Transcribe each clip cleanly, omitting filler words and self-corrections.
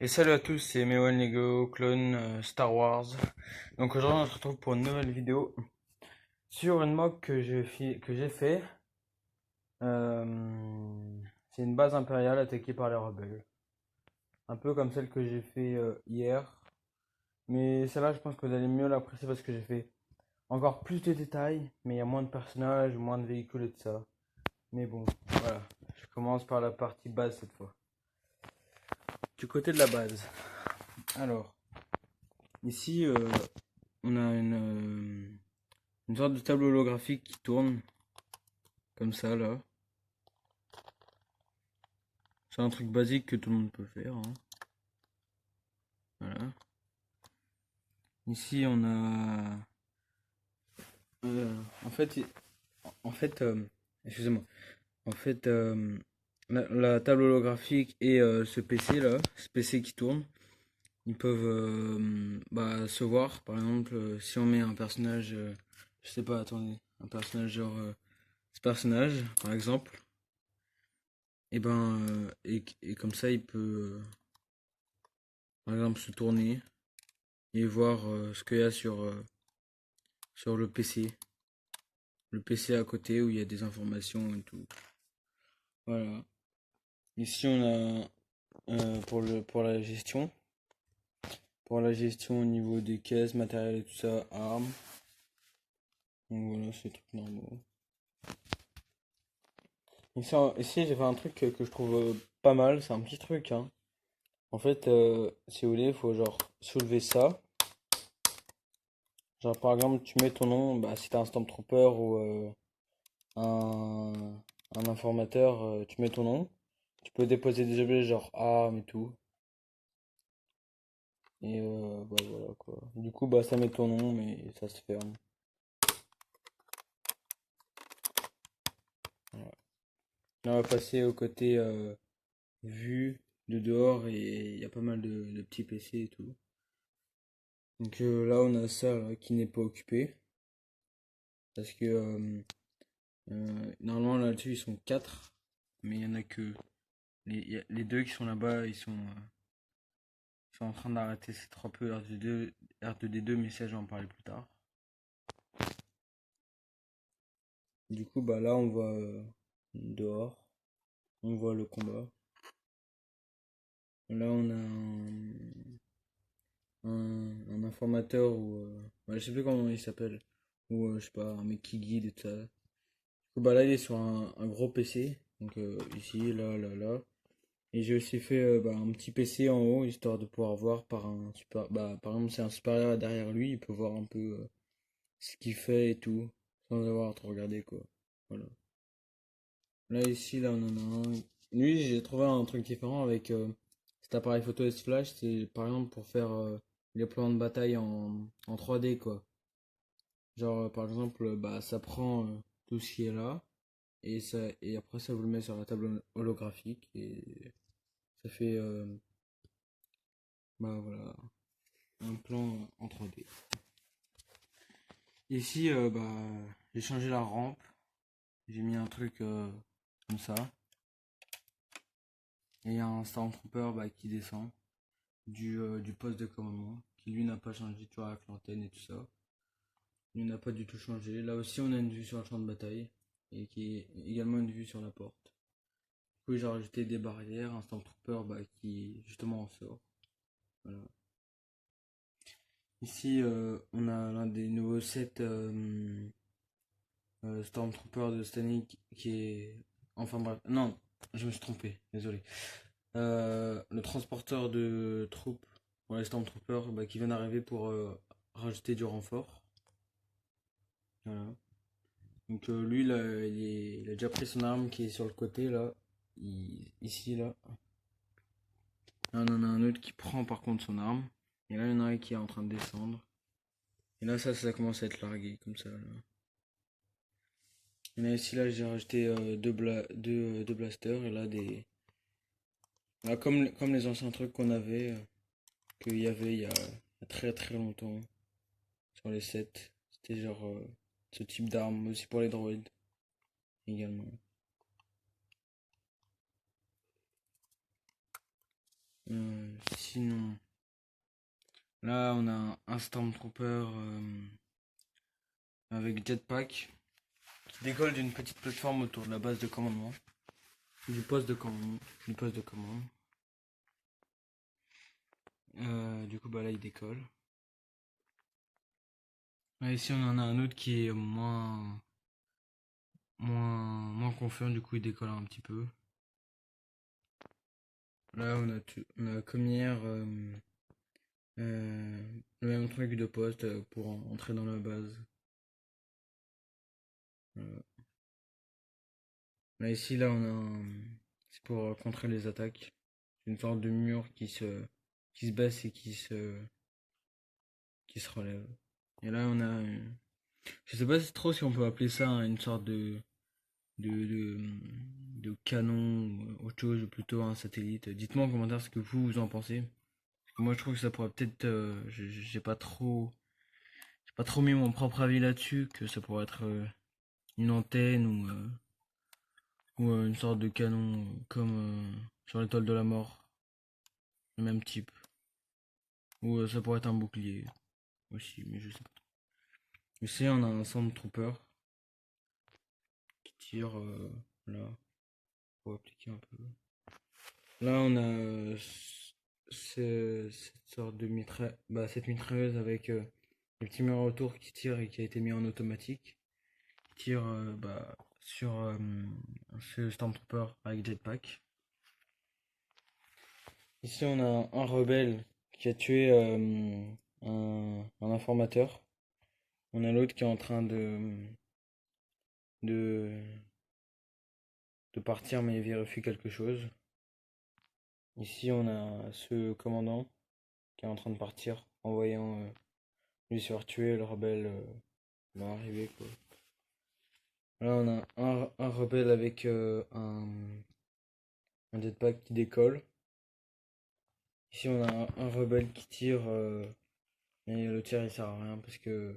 Et salut à tous, c'est Mewan Lego, clone Star Wars. Donc aujourd'hui on se retrouve pour une nouvelle vidéo sur une mock que j'ai fait. C'est une base impériale attaquée par les rebelles. Un peu comme celle que j'ai fait hier. Mais celle-là je pense que vous allez mieux l'apprécier parce que j'ai fait encore plus de détails. Mais il y a moins de personnages, moins de véhicules et tout ça. Mais bon, voilà. Je commence par la partie base cette fois. Du côté de la base. Alors, ici on a une sorte de tableau holographique qui tourne comme ça là. C'est un truc basique que tout le monde peut faire, hein. Voilà. Ici on a en fait en fait excusez-moi. En fait la table holographique et ce PC là, ce PC qui tourne, ils peuvent se voir. Par exemple, si on met un personnage, je sais pas, attendez, un personnage genre ce personnage par exemple, et comme ça il peut par exemple se tourner et voir ce qu'il y a sur le PC. Le PC à côté où il y a des informations et tout. Voilà. Ici on a pour la gestion. Pour la gestion au niveau des caisses, matériel et tout ça, armes. Donc voilà, c'est tout normal. Ici j'ai fait un truc que je trouve pas mal, c'est un petit truc, hein. En fait, si vous voulez, il faut genre soulever ça. Genre par exemple, tu mets ton nom, bah, si t'es un Stormtrooper ou un, un informateur, tu mets ton nom. Tu peux déposer des objets genre armes et tout. Et voilà quoi. Du coup, bah ça met ton nom, mais ça se ferme. Voilà. Là, on va passer au côté vue de dehors et il y a pas mal de petits PC et tout. Donc là, on a ça là, qui n'est pas occupé. Parce que normalement là-dessus, ils sont 4. Mais il y en a que les deux qui sont là-bas, ils sont en train d'arrêter. C'est trop peu R2D2, mais ça, je vais en parler plus tard. Du coup, bah là, on voit dehors. On voit le combat. Là, on a un informateur ou. Ouais, je sais plus comment il s'appelle. Ou je sais pas, un mec qui guide et tout ça. Du coup, bah là, il est sur un gros PC. Donc ici, là, là, là. Et j'ai aussi fait un petit PC en haut, histoire de pouvoir voir par un super. Bah, par exemple, c'est un supérieur derrière lui, il peut voir un peu ce qu'il fait et tout. Sans avoir à trop regarder, quoi. Voilà. Là, ici, là, on en a un. Lui, j'ai trouvé un truc différent avec cet appareil photo S-Flash. C'est par exemple pour faire les plans de bataille en 3D, quoi. Genre, par exemple, bah, ça prend tout ce qui est là. Et après, ça vous le met sur la table holographique. Et ça fait voilà, un plan en 3D. Ici, j'ai changé la rampe. J'ai mis un truc comme ça. Et il y a un Stormtrooper qui descend du poste de commandement, qui lui n'a pas changé, tu vois, avec l'antenne et tout ça. Il n'a pas du tout changé. Là aussi, on a une vue sur le champ de bataille, et qui est également une vue sur la porte. Du coup, j'ai rajouté des barrières, un Stormtrooper qui justement en sort. Voilà. Ici, on a l'un des nouveaux sets Stormtrooper de Stanley qui est. Enfin bref, non, je me suis trompé, désolé. Le transporteur de troupes pour les Stormtroopers qui vient d'arriver pour rajouter du renfort. Voilà. Donc lui, là, il a déjà pris son arme qui est sur le côté, là. Ici, là. Là, on en a un autre qui prend par contre son arme. Et là, il y en a un qui est en train de descendre. Et là, ça commence à être largué, comme ça, là. Et là, ici, là, j'ai rajouté deux blasters. Et là, là, comme les anciens trucs qu'on avait, qu'il y avait il y a très très longtemps sur les sets. C'était genre ce type d'arme, aussi pour les droïdes également. sinon, là on a un Stormtrooper avec jetpack qui décolle d'une petite plateforme autour de la base de commandement. Du poste de commande. Du poste de commande. Du coup, bah là, il décolle. Là, ici, on en a un autre qui est moins confiant, du coup, il décolle un petit peu. Là, on a comme hier le même truc de poste pour entrer dans la base. Voilà. Là, ici, là, c'est pour contrer les attaques. C'est une sorte de mur qui se baisse et qui se relève. Et là, on a, je sais pas trop si on peut appeler ça une sorte de, de, de canon ou autre chose, ou plutôt un satellite. Dites-moi en commentaire ce que vous en pensez. Parce que moi, je trouve que ça pourrait peut-être, j'ai pas trop mis mon propre avis là-dessus, que ça pourrait être une antenne ou une sorte de canon comme sur l'étoile de la mort, le même type. Ou ça pourrait être un bouclier aussi, mais je sais pas. Ici, on a un Stormtrooper qui tire là, pour appliquer un peu. Là, on a cette sorte de cette mitrailleuse avec le petit mur autour qui tire et qui a été mis en automatique. Qui tire sur ce Stormtrooper avec jetpack. Ici, on a un rebelle qui a tué un informateur. On a l'autre qui est en train de, de partir, mais il vérifie quelque chose. Ici, on a ce commandant qui est en train de partir en voyant lui se faire tuer, le rebelle va arriver quoi. Là, on a un rebelle avec un jetpack qui décolle. Ici, on a un rebelle qui tire, mais le tir il sert à rien parce que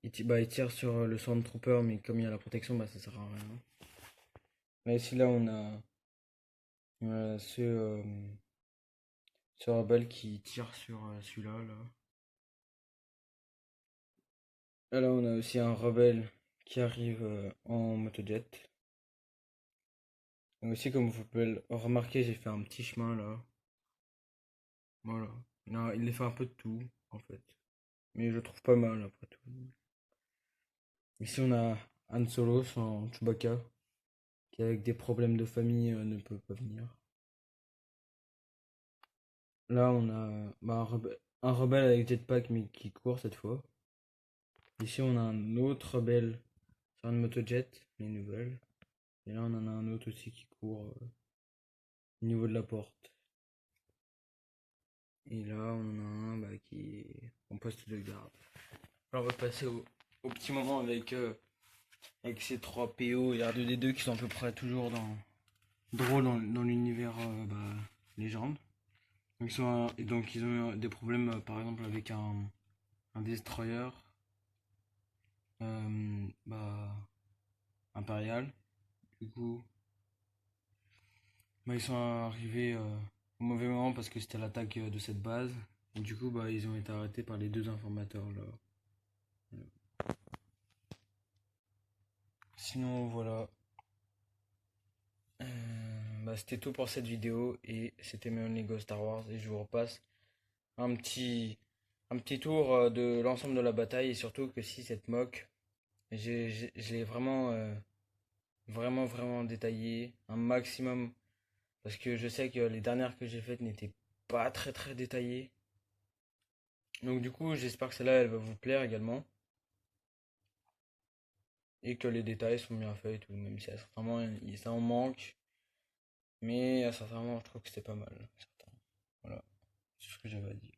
il tire sur le Stormtrooper, mais comme il y a la protection, bah ça sert à rien. Là, ici, là, on a ce rebelle qui tire sur celui-là. Là, on a aussi un rebelle qui arrive en motojet. Et aussi, comme vous pouvez le remarquer, j'ai fait un petit chemin là. Voilà. Non, il les fait un peu de tout, en fait. Mais je trouve pas mal, après tout. Ici, on a Han Solo, son Chewbacca, qui avec des problèmes de famille ne peut pas venir. Là, on a un rebelle avec jetpack, mais qui court cette fois. Ici, on a un autre rebelle sur une motojet, mais nouvelle. Et là, on en a un autre aussi qui court au niveau de la porte. Et là, on en a un qui est en poste de garde. Alors, on va passer au petit moment avec ces 3 PO et R2D2 qui sont à peu près toujours drôles dans l'univers légende. Donc, ils ont eu des problèmes, par exemple, avec un destroyer impérial. Du coup, ils sont arrivés au mauvais moment parce que c'était l'attaque de cette base. Et du coup, ils ont été arrêtés par les 2 informateurs là. Voilà. Sinon, voilà. C'était tout pour cette vidéo et c'était mes Lego Star Wars et je vous repasse un petit, un petit tour de l'ensemble de la bataille et surtout que si cette mock, je l'ai vraiment détaillé un maximum parce que je sais que les dernières que j'ai faites n'étaient pas très détaillées. Donc du coup, j'espère que celle-là, elle va vous plaire également et que les détails sont bien faits et tout, même si sincèrement, ça en manque, mais sincèrement, je trouve que c'était pas mal. Voilà, c'est ce que j'avais à dire.